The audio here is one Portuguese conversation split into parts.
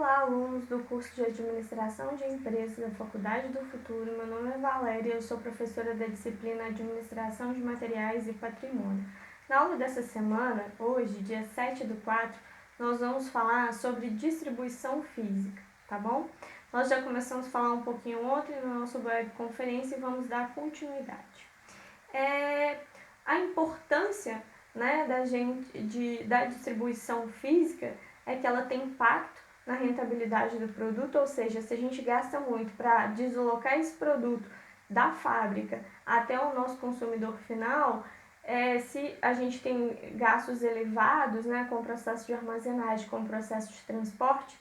Olá, alunos do curso de Administração de Empresas da Faculdade do Futuro. Meu nome é Valéria e eu sou professora da disciplina Administração de Materiais e Patrimônio. Na aula dessa semana, hoje, dia 7/4, nós vamos falar sobre distribuição física, tá bom? Nós já começamos a falar um pouquinho ontem na nossa webconferência e vamos dar continuidade. A importância, né, da distribuição física é que ela tem impacto na rentabilidade do produto, ou seja, se a gente gasta muito para deslocar esse produto da fábrica até o nosso consumidor final, se a gente tem gastos elevados, né, com o processo de armazenagem, com o processo de transporte,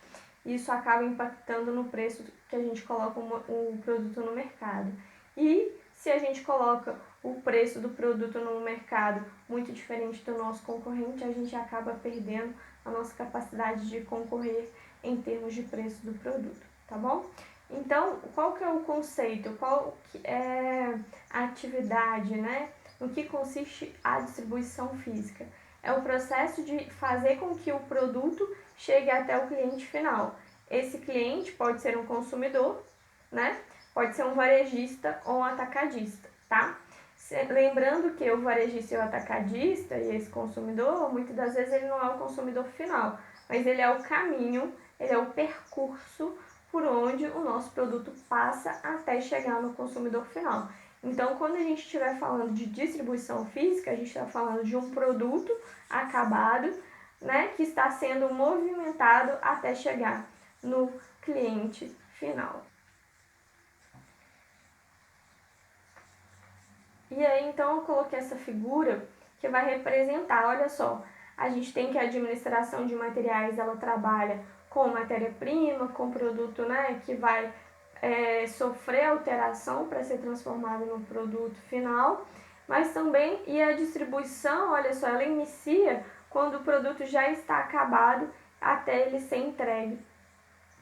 isso acaba impactando no preço que a gente coloca o produto no mercado. E se a gente coloca o preço do produto no mercado muito diferente do nosso concorrente, a gente acaba perdendo a nossa capacidade de concorrer em termos de preço do produto, tá bom? Então, qual que é o conceito? Qual que é a atividade, né? No que consiste a distribuição física? É o processo de fazer com que o produto chegue até o cliente final. Esse cliente pode ser um consumidor, né? Pode ser um varejista ou um atacadista, tá? Lembrando que o varejista e o atacadista e esse consumidor, muitas das vezes ele não é o consumidor final, mas ele é o caminho, ele é o percurso por onde o nosso produto passa até chegar no consumidor final. Então, quando a gente estiver falando de distribuição física, a gente está falando de um produto acabado, né, que está sendo movimentado até chegar no cliente final. E aí, então, eu coloquei essa figura que vai representar, olha só, a gente tem que a administração de materiais, ela trabalha com matéria-prima, com produto, né, que vai sofrer alteração para ser transformado no produto final, mas também, e a distribuição, olha só, ela inicia quando o produto já está acabado até ele ser entregue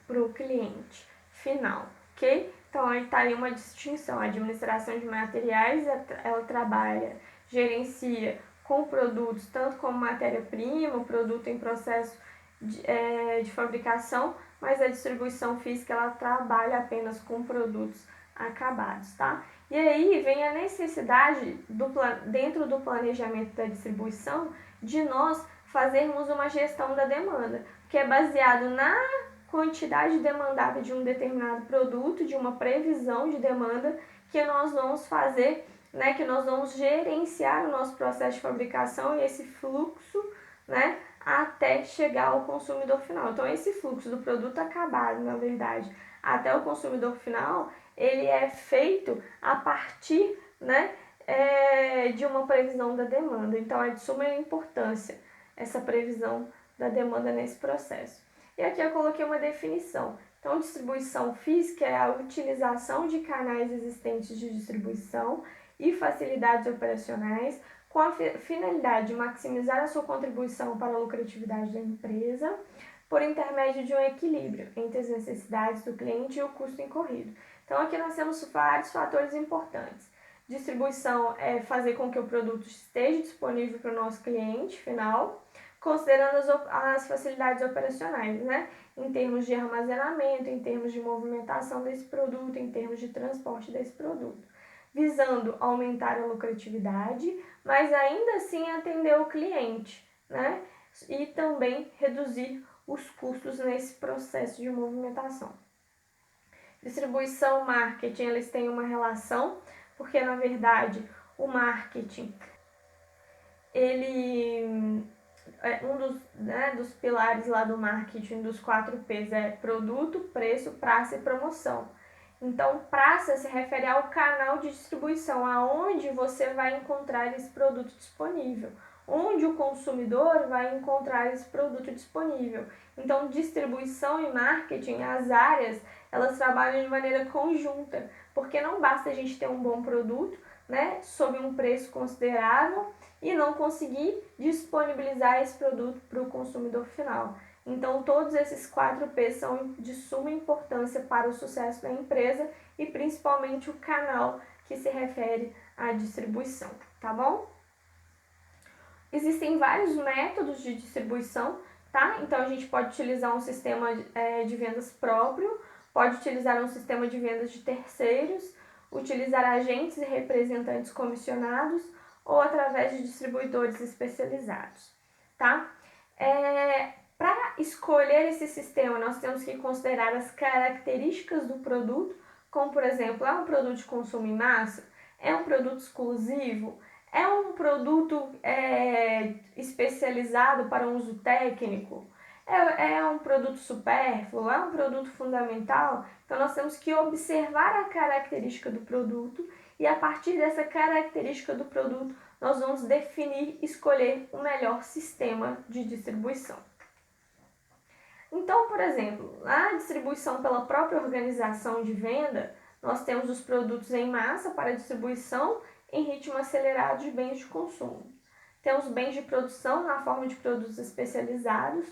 para o cliente final, ok? Então, aí está aí uma distinção. A administração de materiais, ela trabalha, gerencia com produtos, tanto como matéria-prima, o produto em processo de fabricação, mas a distribuição física, ela trabalha apenas com produtos acabados, tá? E aí vem a necessidade, dentro do planejamento da distribuição, de nós fazermos uma gestão da demanda, que é baseado na quantidade demandada de um determinado produto, de uma previsão de demanda que nós vamos fazer, né, que nós vamos gerenciar o nosso processo de fabricação e esse fluxo, né, até chegar ao consumidor final. Então, esse fluxo do produto acabado, na verdade, até o consumidor final, ele é feito a partir, né, de uma previsão da demanda. Então, é de suma importância essa previsão da demanda nesse processo. E aqui eu coloquei uma definição. Então, distribuição física é a utilização de canais existentes de distribuição e facilidades operacionais com a finalidade de maximizar a sua contribuição para a lucratividade da empresa por intermédio de um equilíbrio entre as necessidades do cliente e o custo incorrido. Então, aqui nós temos vários fatores importantes. Distribuição é fazer com que o produto esteja disponível para o nosso cliente final, considerando as facilidades operacionais, né? Em termos de armazenamento, em termos de movimentação desse produto, em termos de transporte desse produto, visando aumentar a lucratividade, mas ainda assim atender o cliente, né? E também reduzir os custos nesse processo de movimentação. Distribuição e marketing, eles têm uma relação, porque na verdade o marketing, ele um dos pilares lá do marketing, dos 4 P's, é produto, preço, praça e promoção. Então, praça se refere ao canal de distribuição, aonde você vai encontrar esse produto disponível, onde o consumidor vai encontrar esse produto disponível. Então, distribuição e marketing, as áreas, elas trabalham de maneira conjunta, porque não basta a gente ter um bom produto, né, sob um preço considerável e não conseguir disponibilizar esse produto para o consumidor final. Então, todos esses 4 P's são de suma importância para o sucesso da empresa e principalmente o canal que se refere à distribuição, tá bom? Existem vários métodos de distribuição tá? Então, a gente pode utilizar um sistema de vendas próprio, pode utilizar um sistema de vendas de terceiros, utilizar agentes e representantes comissionados ou através de distribuidores especializados, tá? Para escolher esse sistema, nós temos que considerar as características do produto, como, por exemplo, é um produto de consumo em massa? É um produto exclusivo? É um produto especializado para um uso técnico? É um produto supérfluo? É um produto fundamental? Então, nós temos que observar a característica do produto e, a partir dessa característica do produto, nós vamos definir, escolher o melhor sistema de distribuição. Então, por exemplo, na distribuição pela própria organização de venda, nós temos os produtos em massa para distribuição em ritmo acelerado de bens de consumo. Temos bens de produção na forma de produtos especializados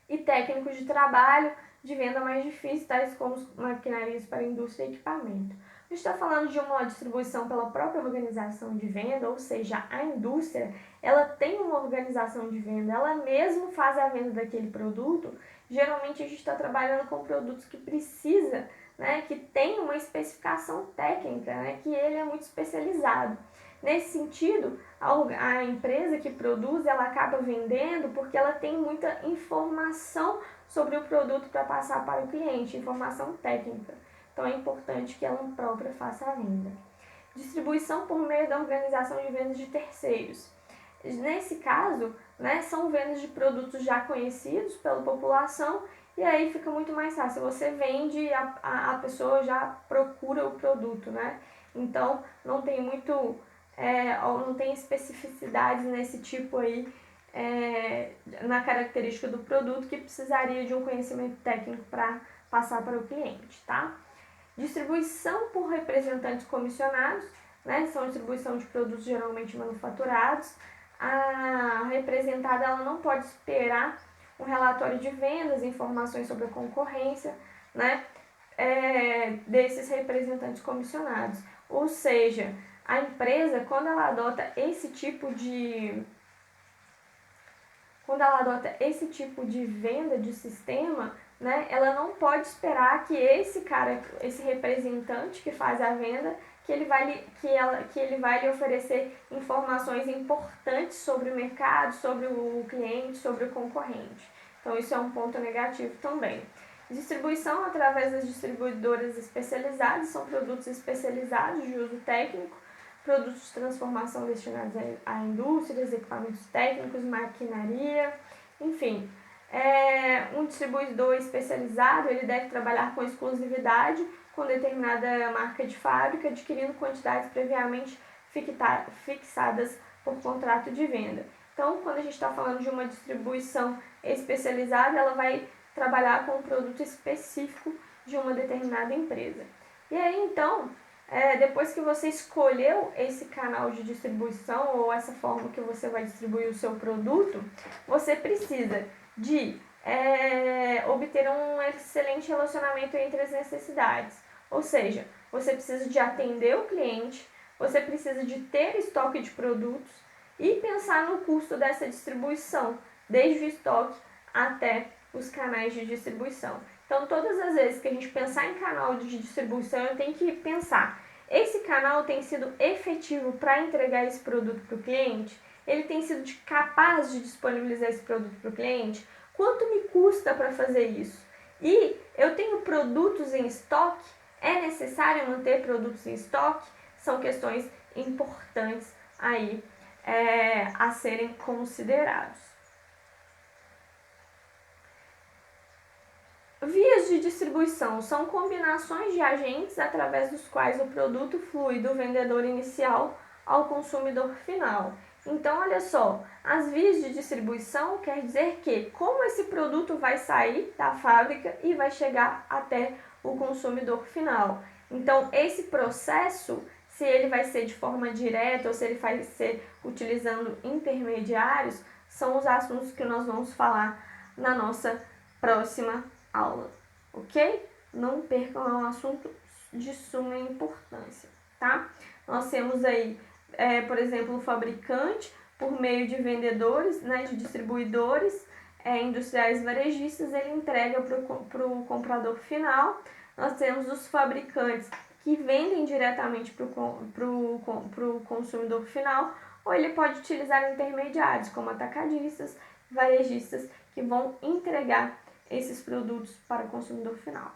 e técnicos de trabalho de venda mais difíceis, tais como maquinarias para indústria e equipamento. A gente está falando de uma distribuição pela própria organização de venda, ou seja, a indústria, ela tem uma organização de venda, ela mesmo faz a venda daquele produto. Geralmente a gente está trabalhando com produtos que precisa, que tem uma especificação técnica, que ele é muito especializado. Nesse sentido, a empresa que produz, ela acaba vendendo porque ela tem muita informação sobre o produto para passar para o cliente, informação técnica. Então, é importante que ela própria faça a venda. Distribuição por meio da organização de vendas de terceiros. Nesse caso, são vendas de produtos já conhecidos pela população e aí fica muito mais fácil. Você vende, a pessoa já procura o produto, Então, não tem não tem especificidades nesse tipo aí, na característica do produto que precisaria de um conhecimento técnico para passar para o cliente, tá? Distribuição por representantes comissionados, são distribuição de produtos geralmente manufaturados. A representada ela não pode esperar um relatório de vendas, informações sobre a concorrência, desses representantes comissionados. Ou seja, a empresa, quando ela adota esse tipo de venda de sistema, ela não pode esperar que esse representante que faz a venda, que ele vai lhe oferecer informações importantes sobre o mercado, sobre o cliente, sobre o concorrente. Então, isso é um ponto negativo também. Distribuição através das distribuidoras especializadas, são produtos especializados de uso técnico, produtos de transformação destinados a indústrias, equipamentos técnicos, maquinaria, enfim. Um distribuidor especializado, ele deve trabalhar com exclusividade com determinada marca de fábrica, adquirindo quantidades previamente fixadas por contrato de venda. Então, quando a gente está falando de uma distribuição especializada, ela vai trabalhar com um produto específico de uma determinada empresa. E aí, então, depois que você escolheu esse canal de distribuição ou essa forma que você vai distribuir o seu produto, você precisa de obter um excelente relacionamento entre as necessidades. Ou seja, você precisa de atender o cliente, você precisa de ter estoque de produtos e pensar no custo dessa distribuição, desde o estoque até os canais de distribuição. Então, todas as vezes que a gente pensar em canal de distribuição, eu tenho que pensar, esse canal tem sido efetivo para entregar esse produto para o cliente? Ele tem sido capaz de disponibilizar esse produto para o cliente? Quanto me custa para fazer isso? E eu tenho produtos em estoque? É necessário manter produtos em estoque? São questões importantes aí a serem considerados. Vias de distribuição são combinações de agentes através dos quais o produto flui do vendedor inicial ao consumidor final. Então, olha só, as vias de distribuição quer dizer que como esse produto vai sair da fábrica e vai chegar até o consumidor final. Então, esse processo, se ele vai ser de forma direta ou se ele vai ser utilizando intermediários, são os assuntos que nós vamos falar na nossa próxima aula, ok? Não percam, é um assunto de suma importância, tá? Nós temos aí, por exemplo, o fabricante, por meio de vendedores, de distribuidores, industriais varejistas, ele entrega para o comprador final. Nós temos os fabricantes que vendem diretamente para o consumidor final, ou ele pode utilizar intermediários, como atacadistas, varejistas, que vão entregar esses produtos para o consumidor final.